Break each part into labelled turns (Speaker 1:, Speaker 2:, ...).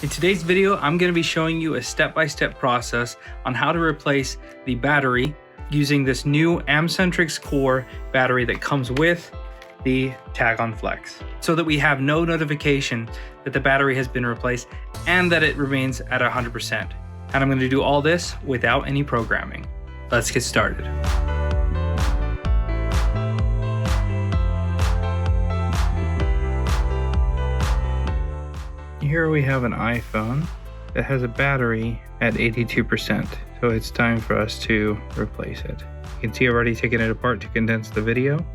Speaker 1: In today's video, I'm going to be showing you a step-by-step process on how to replace the battery using this new AmpSentrix Core battery that comes with the tag-on flex, so that we have no notification that the battery has been replaced and that it remains at 100%. And I'm going to do all this without any programming. Let's get started. Here we have an iPhone that has a battery at 82%, so it's time for us to replace it. You can see I've already taken it apart to condense the video.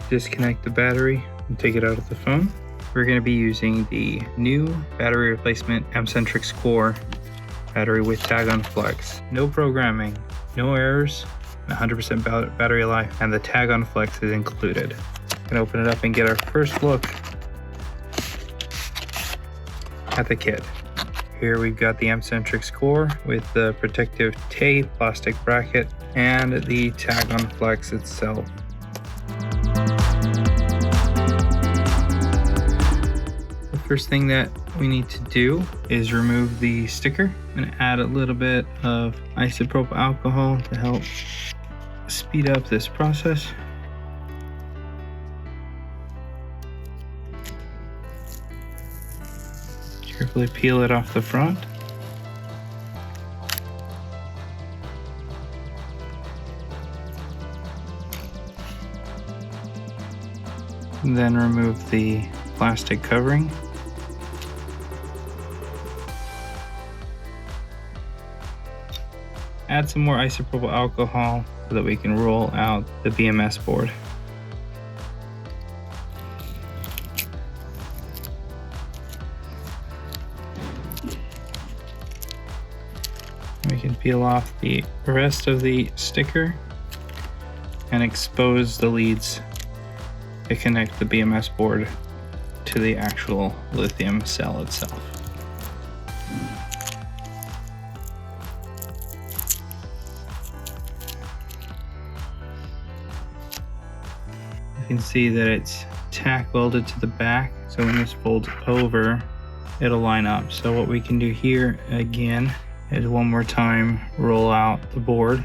Speaker 1: Disconnect the battery and take it out of the phone. We're going to be using the new battery replacement AmpSentrix Core battery with tag-on flex. No programming, no errors, 100% battery life, and the tag-on flex is included. We're going to open it up and get our first look at the kit. Here we've got the AmpSentrix Core with the protective tape, plastic bracket, and the tag-on flex itself. The first thing that we need to do is remove the sticker. I'm going to add a little bit of isopropyl alcohol to help speed up this process. Carefully peel it off the front. And then remove the plastic covering. Add some more isopropyl alcohol so that we can roll out the BMS board. We can peel off the rest of the sticker and expose the leads to connect the BMS board to the actual lithium cell itself. You can see that it's tack welded to the back, so when this folds over, it'll line up. So what we can do here again is one more time roll out the board.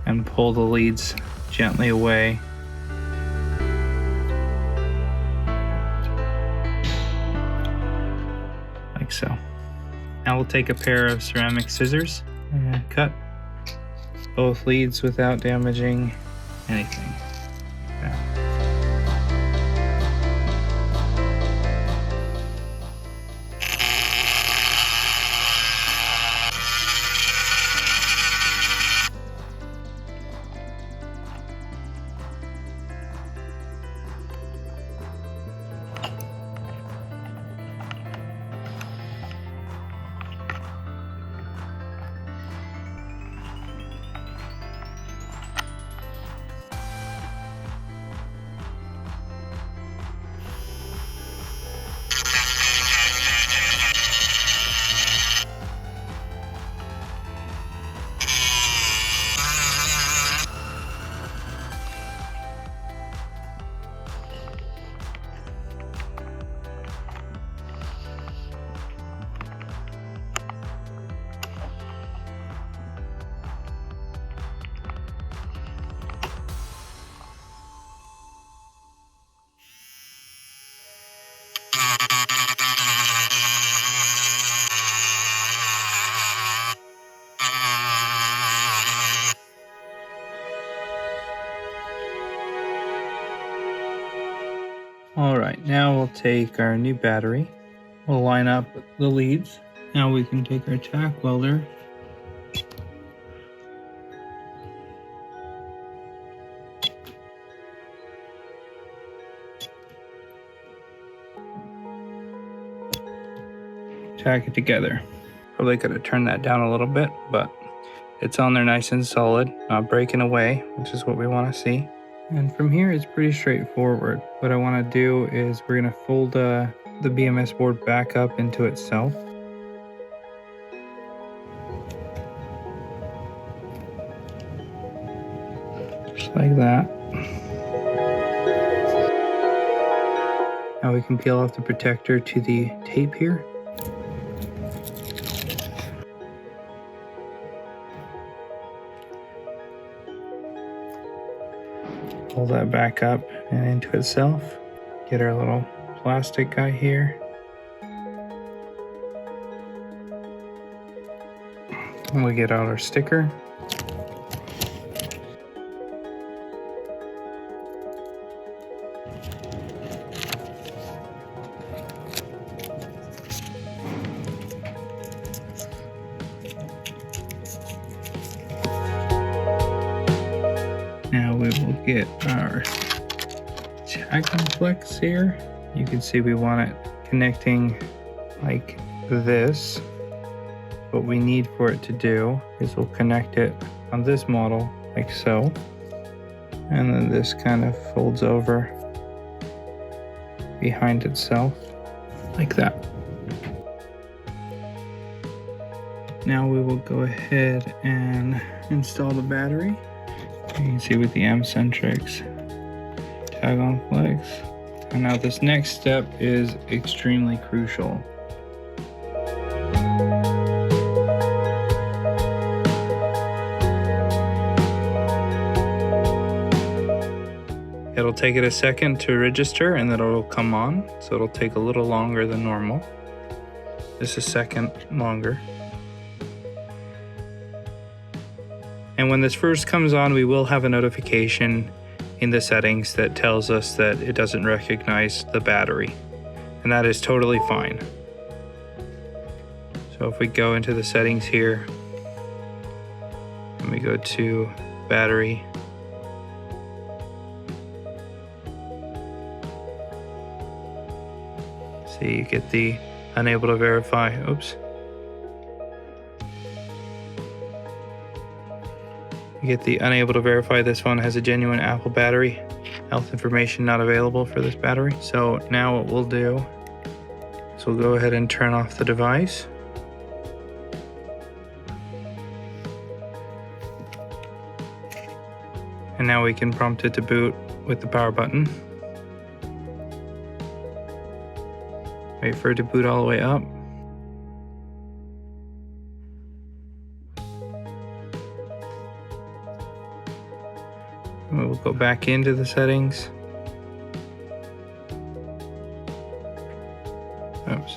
Speaker 1: And pull the leads gently away. Like so. Now we'll take a pair of ceramic scissors and cut both leads without damaging anything. Alright, now we'll take our new battery, we'll line up the leads. Now we can take our tack welder tack it together. Probably could have turned that down a little bit, but it's on there nice and solid, not breaking away, which is what we want to see. And from here, it's pretty straightforward. What I want to do is we're going to fold the BMS board back up into itself. Just like that. Now we can peel off the protector to the tape here. Pull that back up and into itself. Get our little plastic guy here. And we get out our sticker. Now we will get our tag on flex here. You can see we want it connecting like this. What we need for it to do is we'll connect it on this model like so. And then this kind of folds over behind itself like that. Now we will go ahead and install the battery. You can see with the AmpSentrix tag on flex. And now this next step is extremely crucial. It'll take it a second to register and then it'll come on. So it'll take a little longer than normal. Just a second longer. And when this first comes on, we will have a notification in the settings that tells us that it doesn't recognize the battery. And that is totally fine. So if we go into the settings here, and we go to battery, see, you get the unable to verify, oops. You get the unable to verify this phone has a genuine Apple battery. Health information not available for this battery. So now what we'll do is we'll go ahead and turn off the device. And now we can prompt it to boot with the power button. Wait for it to boot all the way up. We'll go back into the settings. Oops.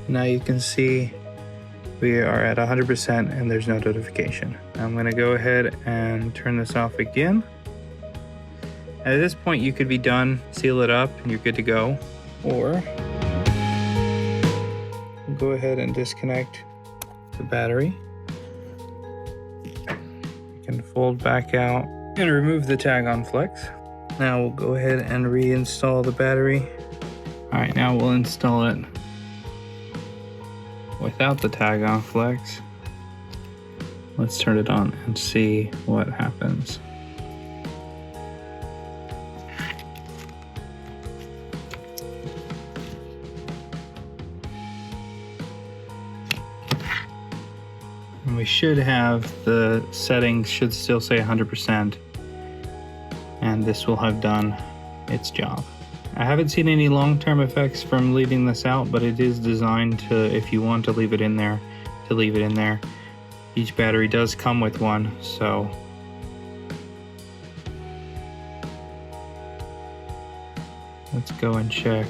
Speaker 1: Now you can see we are at 100% and there's no notification. I'm going to go ahead and turn this off again. At this point you could be done, seal it up, and you're good to go. Or we'll go ahead and disconnect the battery. You can fold back out and remove the tag on flex. Now we'll go ahead and reinstall the battery. All right, now we'll install it without the tag on flex. Let's turn it on and see what happens. And we should have the settings should still say 100%, and this will have done its job. I haven't seen any long-term effects from leaving this out, but it is designed to, if you want to leave it in there, to leave it in there. Each battery does come with one, so let's go and check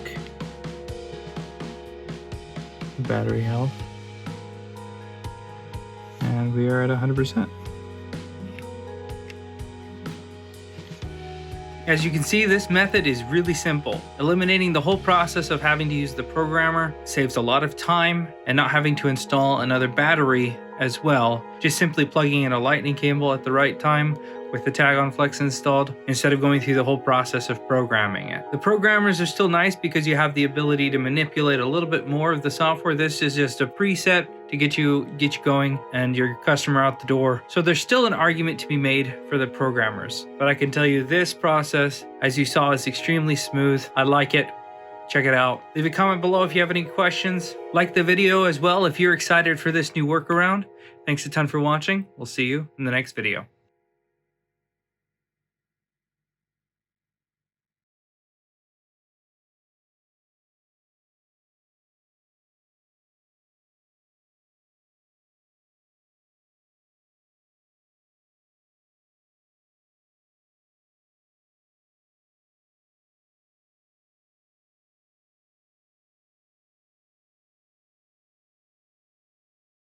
Speaker 1: battery health. And we are at 100%. As you can see, this method is really simple. Eliminating the whole process of having to use the programmer saves a lot of time, and not having to install another battery as well. Just simply plugging in a lightning cable at the right time with the tag on flex installed, instead of going through the whole process of programming it. The programmers are still nice because you have the ability to manipulate a little bit more of the software. This is just a preset to get you going and your customer out the door. So there's still an argument to be made for the programmers. But I can tell you this process, as you saw, is extremely smooth. I like it. Check it out. Leave a comment below if you have any questions. Like the video as well if you're excited for this new workaround. Thanks a ton for watching. We'll see you in the next video.